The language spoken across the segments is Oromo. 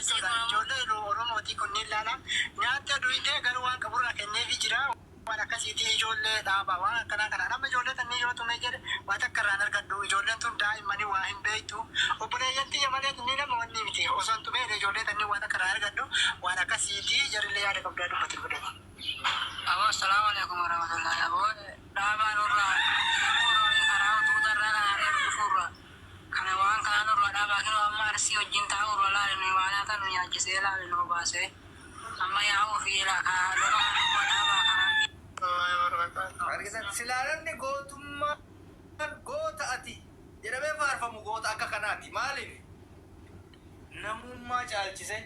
ijoollee Oromootii kunniin laala nyaata duwidee garuu waan qaburraa kenneefi jira waan akkasiitii ijoollee dhaabaa waan akkanaa kana nama ijoollee tannii yoo tume jedhe waan takka irraan argadhu ijoolleen tun daa'immanii waa hin beektu obboleeyyan xiyya malee tunni nama wanni miti osoo hin tumee ijoollee tannii waan akka irraan argadhu waan akkasiitii jarillee yaada qabdaa dubbatu godhani. Abo assalamu alaikum warahmatullahi abo dhaabaa nurraa karaa utuu darraa kana areeru dhufuurra kana waan kana nurra dhaabaa kinoo amma arsii wajjin taa'urra laalinu waan nyaata nu nyaachisee laalinu baasee amma yaa'uu fi lola dhaabaa kanaan silaalanni gootummaan goota ati jedhamee faarfamu goota akka kanaati maaliif namummaa caalchise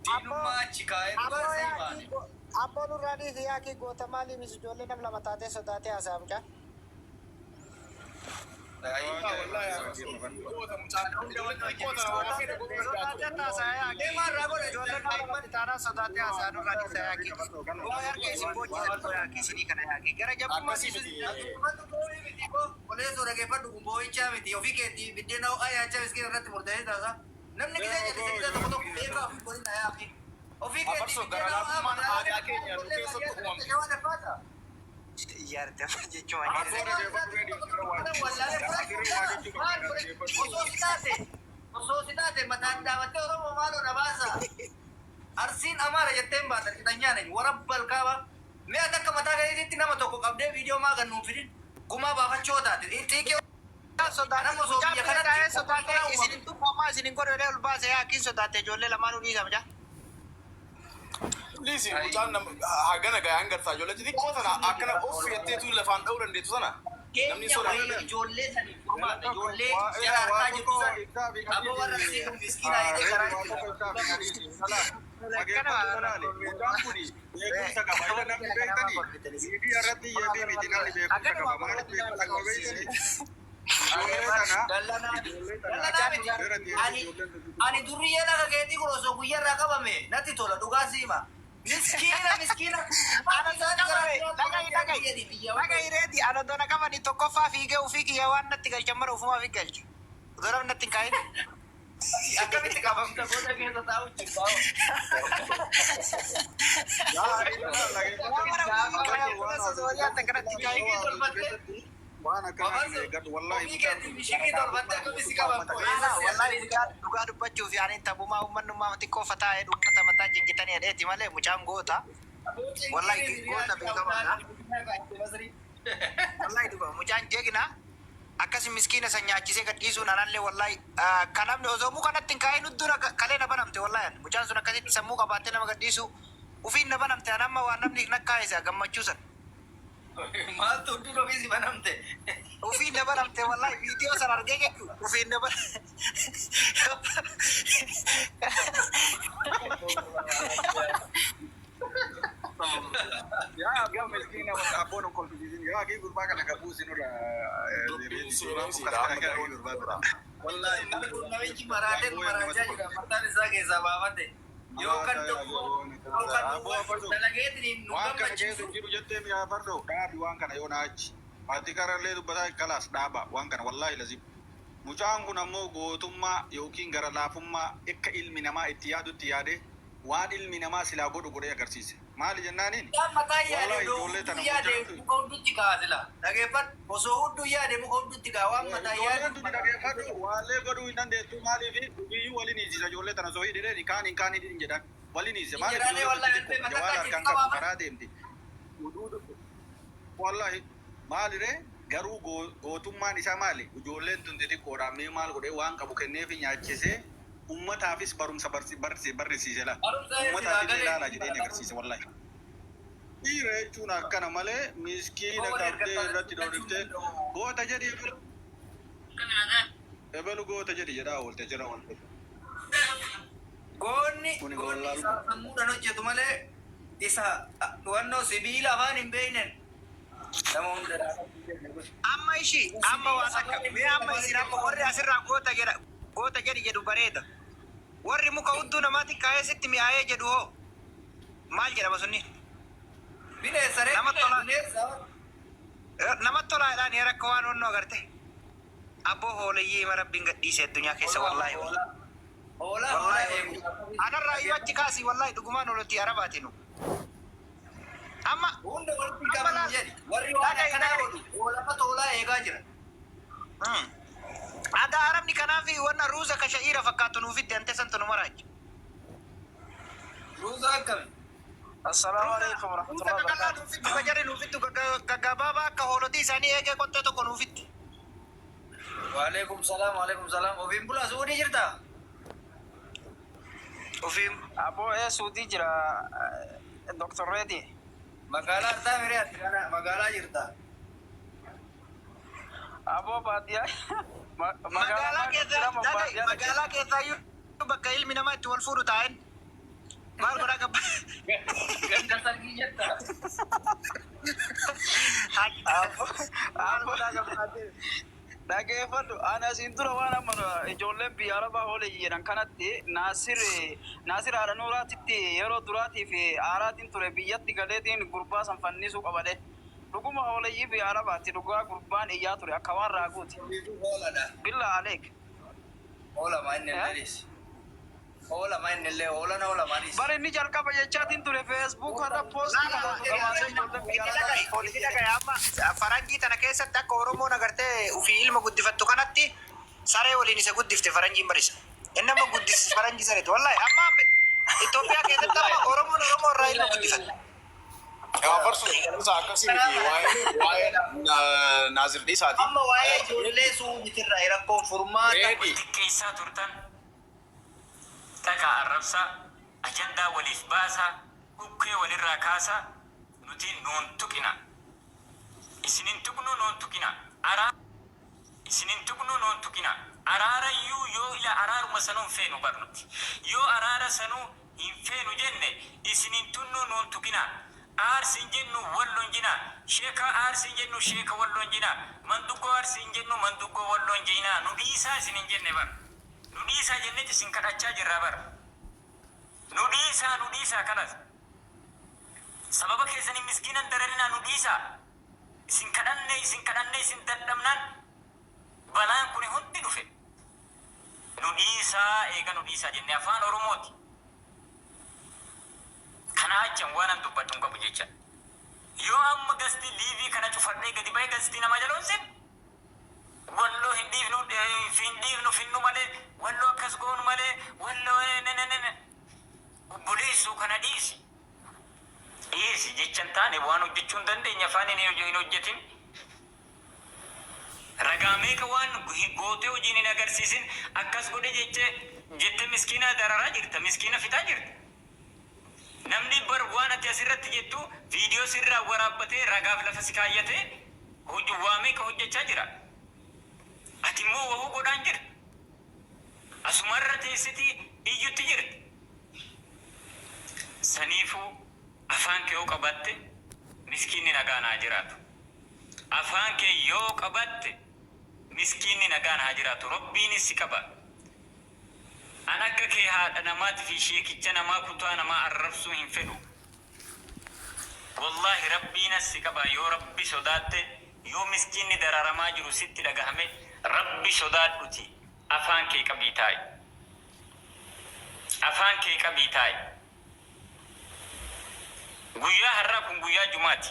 diinummaa achi kaa'ee dhugaasee maali Abbo nurraadii fi yaakii goota maalii mis ijoollee nam lama taatee sodaatee haasa'amca. Ijaarte jechuun osoo sitaate mataan dhaabattee Oromoo maaloo na baasa. Arsiin Amaara jetteen baatan hidhanyaane warabbal kaaba. Mee akka mataa gadiitti nama tokko qabdee viidiyoo maa gannuun fidin gumaa baafachoo taate. Xiiqee nama osoo biyya kanatti sodaatee isinin tuffaamaa isinin godhee ol baase yaakiin sodaatee ijoollee lamaanuu dhiisamja. Lisi, mucaan hagana gayaan gartaa ijoollee xixiqqoo sana akkana of fiyatteetu lafaan dha'uu dandeettu sana. Namni sodaatee ijoollee sanii furmaata ijoollee jala harkaa jirtu sanii aboo warra seetu miskiinaa jedhee garaa ani durriyyee laga keetii kun osoo guyyarraa qabame natti tola dhugaa siima. Miskiina. Laga ireeti ana doona qabani tokkoffaa fiigee ufii kiyya waan natti galchan mara ufumaa fi galche. Doona natti hin kaa'in. Akkamitti qabamta booda keessa taa'u jirta. waan akkanaa gadu wallahi dhugaa dubbachuuf yaaniin taphumaa ummannummaa xiqqoo fataa'ee dhuunfata mataa jinkitanii hedheeti malee mucaan goota wallahi goota beekamaadha wallahi dhugaa mucaan jeegna akkasi miskiina san nyaachisee gadhiisuun anallee wallahi kan namni osoo muu kanatti hin kaa'in uddura kalee na banamte wallahi mucaan sun akkasitti sammuu qabaattee nama gadhiisu ufiin na banamte anamma waan namni nakkaa'isa gammachuusan maaltu duro bisi banamte ufiin na banamte wallahi viidiyoo san argee jechu ufiin na ya abbo miskina wa abbo no kolbizin ya ki gurba kana kabusin ora wallahi nawi marate maraja juga martani sage sababate yo kan dalageetini waan kana keessa jiru jettee mi'a fardo dhaabi waan kana yoo naachi ati karallee dubbataa kalaas dhaaba waan kana wallahi lazim mucaan kun ammoo gootummaa yookiin gara laafummaa akka ilmi namaa itti yaadutti yaade waan ilmi namaa silaa godhu godhee agarsiise maali jennaaniin wallahi ijoollee tana muka hundatti kaasila dhageeffadhu osoo hudduu yaade muka hundatti kaa waan mataa yaadu dhageeffadhu waallee godhuu hin dandeettu maaliifi biyyuu waliin hiisisa ijoollee tana soo hidhedheen kaan hin jedhan waliin hiise maaliif jawaan harkaan qabu karaa deemti wallahi maalire garuu gootummaan isaa maali ijoolleen tun xixiqqoodhaan mee maal godhee waan qabu kenneefi nyaachisee ummataafis barumsa barsiise la ummataafis ilaalaa jedhee agarsiise wallahi dhiira jechuun akkana malee miskiina qabdee irratti dhoodiftee goota jedhi ebelu goota jedhi jedhaa oolte jira oolte goonni sammuudhaan hojjetu malee isa wannoo sibiila afaan hin beeynen amma ishii amma waan akka mee amma isin amma warri asirraa goota jedhi jedhu bareeda warri muka hudduu namaatti kaa'ee sitti mi'aayee jedhu hoo maal jedhama sunni bineensa nama tolaadhaan rakka waan onnoo agarte abboo hooleyyii ma rabbiin gadhiise addunyaa keessa wallahi anarra irraa iyyuu achi kaasii wallahi dhugumaan olatti arabaatinu. Amma hunda walitti qaban jedhi warri waan akkanaa godhu lafa toolaa eegaa jira. Ada Arabni kanaafi wanna ruuza ka sha'iira fakkaatu nuufitti ante santu nu maraachi. Ruuza akkami? Assalamu alaikum warahmatullahi wabarakatuh. Nuufittu ka jarri nuufittu gaggabaabaa akka hoolotii isaanii eegee qottee tokko nuufitti. Waalaikum salam. Ofiin bulaa suudii jirta? Ofiin Abo Suudi jira Dr. Reddy. Magaalaa artaa miriyaatti kana magaalaa jirta? Abo baadiyyaa. magaalaa keessaa iyyuu bakka ilmi namaa itti wal fuudhu taa'en. Maal godhaa qabba? Ganda sargii jetta? Maal godhaa qabba? Dhageeffadhu ana siin dura waan amma ijoolleen biyya arabaa hoolee jedhan kanatti Naasir Haadhanuuraatitti yeroo duraatiif aaraatiin ture biyyatti galeetiin gurbaa san fannisuu qabade. Dhuguma hooleyyii biyya arabaatti dhugaa gurbaan iyyaa ture akka waan raaguuti. Billa aleek. Oolama inni illee oolama inni illee oolana maanis. Bari inni jalqaba jechaatiin ture Facebook irra amma faranjii tana keessatti akka Oromoon agartee ufii ilma guddifattu kanatti saree waliin isa guddifte faranjiin barisa. Inni amma guddis faranjii sareetu wallahi amma Itoophiyaa keessatti amma Oromoon Oromoo irraa ilma guddifata. Farsu akkasii miti waa'ee Naazir Dhiisaati. Amma waa'ee ijoollee suubitirraa rakkoon furmaata. Xiqqeessaa turtan takaa arrabsaa ajandaa waliif baasaa dhukkee walirraa kaasaa nuti noon tuqina isinin tuqnu noon tuqina isinin tuqnu noon tuqina araarayyuu yoo ila araaruma sanuu hin feenu barnuti yoo araara sanuu hin feenu jenne isinin tunnu noon tuqina aarsin jennu wallon jina sheeka aarsin jennu sheeka wallon jina manduggoo aarsin jennu manduggoo wallon jina nu dhiisaa isinin jenne bar nu dhiisaa jennetti isin kadhachaa jirraa bar nu dhiisaa kanas sababa keessanii miskiinan dararinaa nu dhiisaa isin kadhanne isin dadhabnaan balaan kun hundi dhufe nu dhiisaa eega nu dhiisaa jenne afaan Oromooti kana achan waanan dubbadhuun qabu jecha yoo amma gasti liivii kana cufadhee gadi ba'ee gasti nama jaloonsin walloo hin dhiifnu finnu malee walloo akkas goonu malee walloo obboleessuu kana dhiisi jechan taane waan hojjechuu hin dandeenya afaan hin hojjetin ragaa meeqa waan gootee hojiin hin agarsiisin akkas godhe jette miskiina dararaa jirta miskiina fixaa jirta namni bar waan ati asirratti jettu viidiyoo sirraa waraabbatee ragaaf lafa si kaayyatee waa meeqa hojjechaa jira ati immoo wahuu godhaan jirta asumarra teessitii iyyutti jirti saniifuu afaan kee yoo qabatte miskiinni nagaan haa jiraatu afaan kee yoo qabatte miskiinni nagaan haa jiraatu rabbiinis si qaba an akka kee haadha namaati fi sheekicha namaa kutaa namaa arrabsuu hin fedhu wallahi rabbiinas si qaba yoo rabbi sodaatte yoo miskiinni dararamaa jiru sitti dhagahame rabbi sodaadhuti afaan kee qabii taa'i afaan kee qabii taa'i guyyaa har'aa kun guyyaa jumaati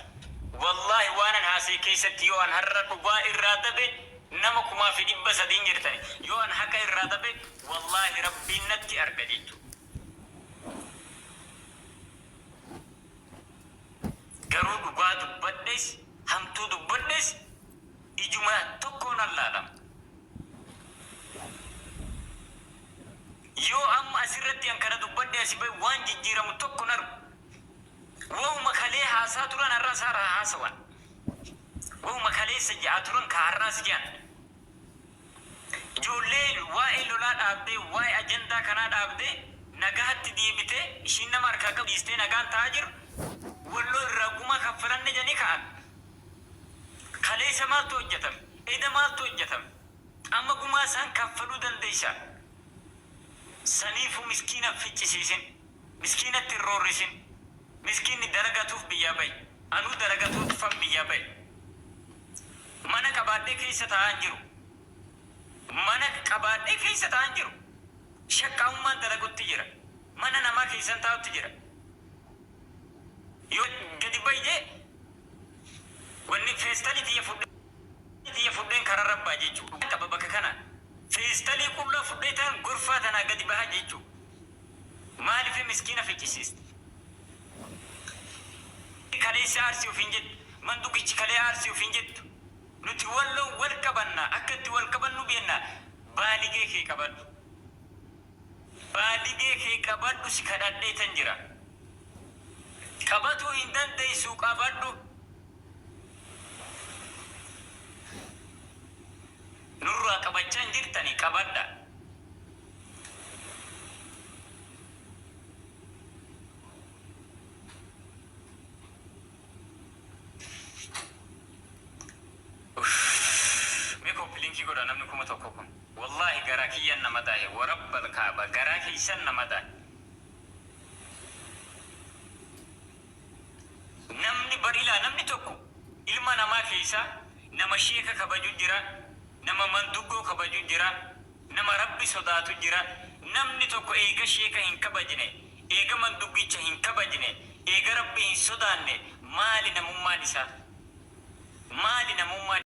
wallahi waanan haasee keessatti yoo an har'a dhugaa irraa dabe nama 300 jirtani yoo an haqa irraa dabe wallahi rabbiin natti arga jechu garuu dhugaa dubbadhes hamtuu dubbadhes ijuma tokkoon allaadham yoo amma asirratti an kana dubbadhe asi bai waan jijjiiramu tokkon argu وهما كليه هاساتورا الراس هاسوا وهما كليه سجاتورا كارناس جان جوليل واي لولاد أبدي واي أجندا كناد أبدي نجاهت ديبته شينا ماركا كبيستي نجان تاجر ولو الرقوما كفلان نجاني كان كليه سمال توجتم إذا مال توجتم أما قوما سان كفلو دنديشا سنيفو مسكينة فيتشيسين مسكينة تيروريسين miskiinni daragatuuf biyyaa ba'i anuu daragatuuf biyyaa ba'i mana qabaadhee keessa taa'an jiru shaqqaa'ummaan dalagutti jira mana namaa keessan taa'utti jira. Yoo gadi bayyee wanni feestalii xiyya fudheen karaa rabbaa jechuudha. Qaba bakka kana feestalii qullaa fudhee ta'an gorfaa tanaa gadi bahaa jechuudha. Maaliif miskiina ficcisiiste? Kaleessa aarsii ofiin jettu, manduqichi kalee aarsii ofiin jettu. Nuti walloon wal qabanna, akka itti wal qabannu beenna. Baaligee kee qabadhu. Baaligee kee qabadhu si kadhadhee tan jira. Qabatuu hin dandeessu qabadhu. Nurraa qabachaa hin jirtanii qabadha. Linkii godha namni kuma tokko kun. Wallahi garaa kiyyan nama taa'e warabbal kaaba garaa keessan nama taa'e. Namni barilaa namni tokko ilma namaa keessaa nama sheeka kabaju jira, nama manduggoo kabaju jira, nama rabbi sodaatu jira. Namni tokko eega sheeka hin kabajne, eega manduggicha hin kabajne, eega rabbi hin sodaanne maali namummaan isaa? Maali namummaan